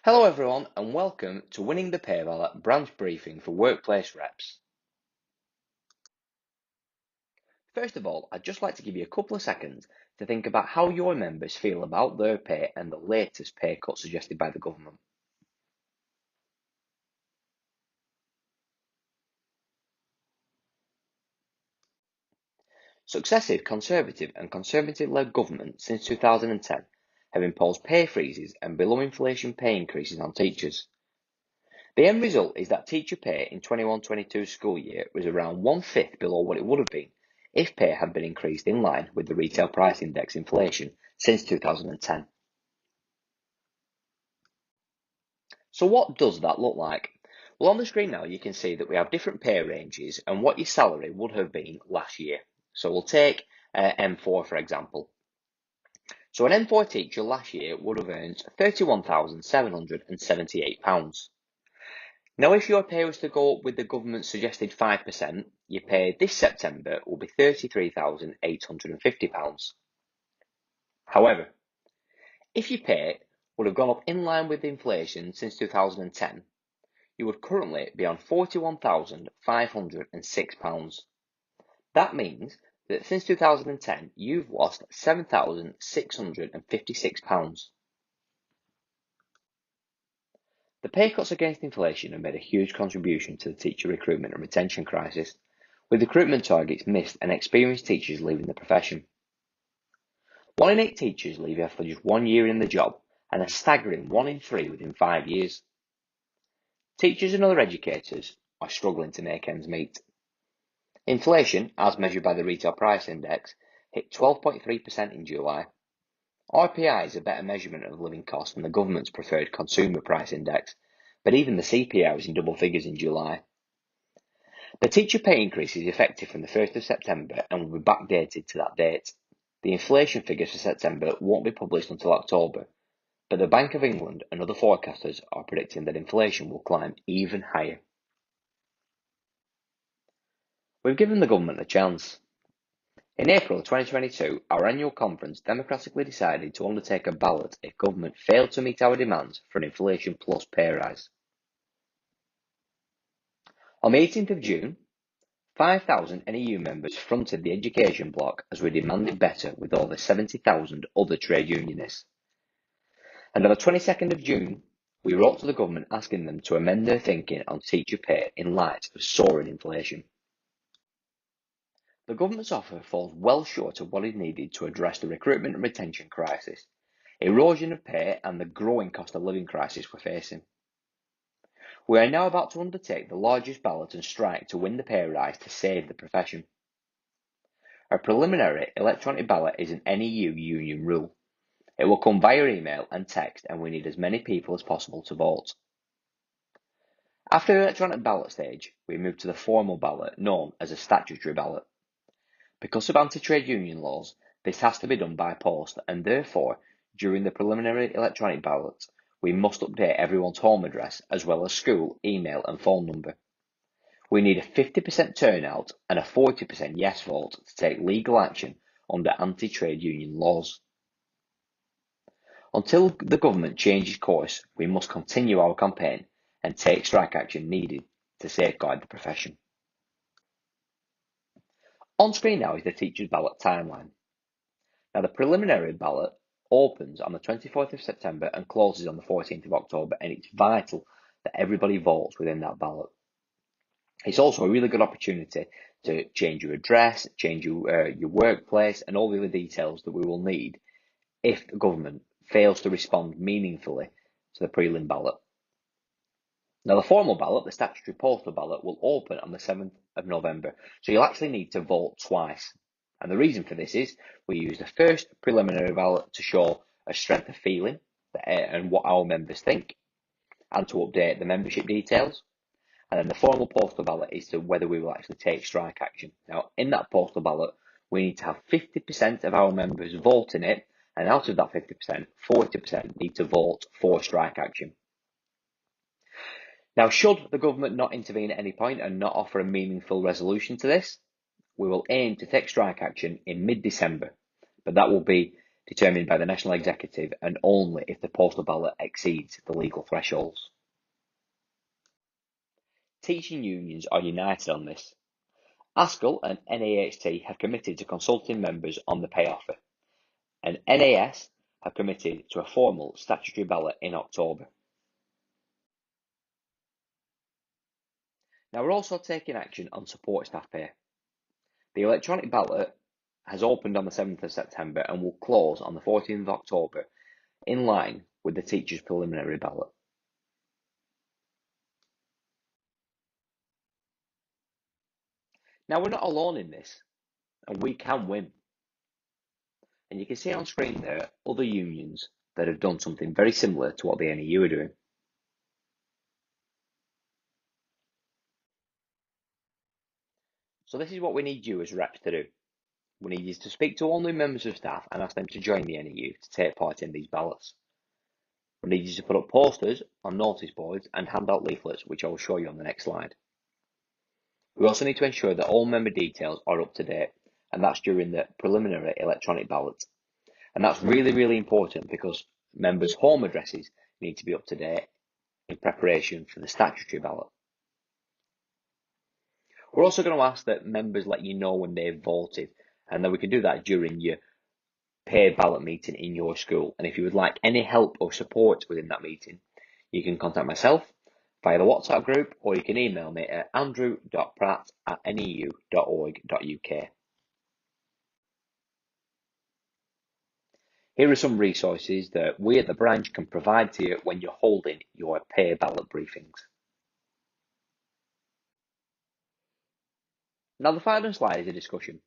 Hello everyone and welcome to Winning the Pay Ballot branch briefing for workplace reps. First of all, I'd just like to give you a couple of seconds to think about how your members feel about their pay and the latest pay cut suggested by the government. Successive Conservative and Conservative-led governments since 2010 have imposed pay freezes and below inflation pay increases on teachers. The end result is that teacher pay in 21-22 school year was around one-fifth below what it would have been if pay had been increased in line with the retail price index inflation since 2010. So what does that look like? Well, on the screen now you can see that we have different pay ranges and what your salary would have been last year. So we'll take M4 for example. So an M4 teacher last year would have earned £31,778. Now, if your pay was to go up with the government's suggested 5%, your pay this September will be £33,850. However, if your pay would have gone up in line with inflation since 2010, you would currently be on £41,506. That means that since 2010, you've lost £7,656. The pay cuts against inflation have made a huge contribution to the teacher recruitment and retention crisis, with recruitment targets missed and experienced teachers leaving the profession. 1 in 8 teachers leave after just 1 year in the job, and a staggering 1 in 3 within 5 years. Teachers and other educators are struggling to make ends meet. Inflation, as measured by the Retail Price Index, hit 12.3% in July. RPI is a better measurement of living costs than the government's preferred Consumer Price Index, but even the CPI was in double figures in July. The teacher pay increase is effective from the 1st of September and will be backdated to that date. The inflation figures for September won't be published until October, but the Bank of England and other forecasters are predicting that inflation will climb even higher. We've given the government a chance. In April 2022, our annual conference democratically decided to undertake a ballot if government failed to meet our demands for an inflation plus pay rise. On the 18th of June, 5,000 NEU members fronted the education bloc as we demanded better with over 70,000 other trade unionists. And on the 22nd of June, we wrote to the government asking them to amend their thinking on teacher pay in light of soaring inflation. The government's offer falls well short of what is needed to address the recruitment and retention crisis, erosion of pay and the growing cost of living crisis we're facing. We are now about to undertake the largest ballot and strike to win the pay rise to save the profession. A preliminary electronic ballot is an NEU union rule. It will come via email and text and we need as many people as possible to vote. After the electronic ballot stage, we move to the formal ballot known as a statutory ballot. Because of anti-trade union laws, this has to be done by post and therefore, during the preliminary electronic ballot, we must update everyone's home address as well as school, email and phone number. We need a 50% turnout and a 40% yes vote to take legal action under anti-trade union laws. Until the government changes course, we must continue our campaign and take strike action needed to safeguard the profession. On screen now is the teacher's ballot timeline. Now the preliminary ballot opens on the 24th of September and closes on the 14th of October, and it's vital that everybody votes within that ballot. It's also a really good opportunity to change your address, change your workplace and all the other details that we will need if the government fails to respond meaningfully to the prelim ballot. Now the formal ballot, the statutory postal ballot, will open on the 7th of November, so you'll actually need to vote twice. And the reason for this is we use the first preliminary ballot to show a strength of feeling and what our members think, and to update the membership details. And then the formal postal ballot is to whether we will actually take strike action. Now, in that postal ballot, we need to have 50% of our members voting it, and out of that 50%, 40% need to vote for strike action. Now, should the government not intervene at any point and not offer a meaningful resolution to this, we will aim to take strike action in mid-December, but that will be determined by the National Executive and only if the postal ballot exceeds the legal thresholds. Teaching unions are united on this. ASCL and NAHT have committed to consulting members on the pay offer, and NAS have committed to a formal statutory ballot in October. Now we're also taking action on support staff pay. The electronic ballot has opened on the 7th of September and will close on the 14th of October, in line with the teachers' preliminary ballot. Now we're not alone in this, and we can win. And you can see on screen there other unions that have done something very similar to what the NEU are doing. So this is what we need you as reps to do. We need you to speak to all new members of staff and ask them to join the NEU to take part in these ballots. We need you to put up posters on notice boards and hand out leaflets, which I will show you on the next slide. We also need to ensure that all member details are up to date, and that's during the preliminary electronic ballot. And that's really, really important because members' home addresses need to be up to date in preparation for the statutory ballot. We're also going to ask that members let you know when they've voted, and then we can do that during your paid ballot meeting in your school. And if you would like any help or support within that meeting, you can contact myself via the WhatsApp group, or you can email me at andrew.pratt@neu.org.uk. Here are some resources that we at the branch can provide to you when you're holding your pay ballot briefings. Now the final slide is a discussion.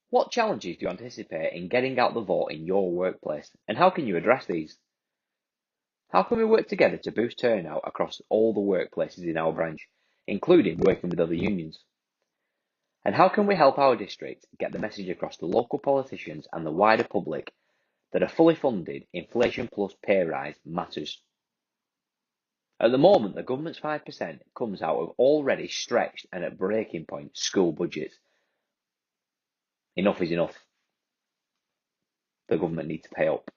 What challenges do you anticipate in getting out the vote in your workplace, and how can you address these? How can we work together to boost turnout across all the workplaces in our branch, including working with other unions? And how can we help our district get the message across to local politicians and the wider public that a fully funded inflation plus pay rise matters? At the moment, the government's 5% comes out of already stretched and at breaking point school budgets. Enough is enough. The government needs to pay up.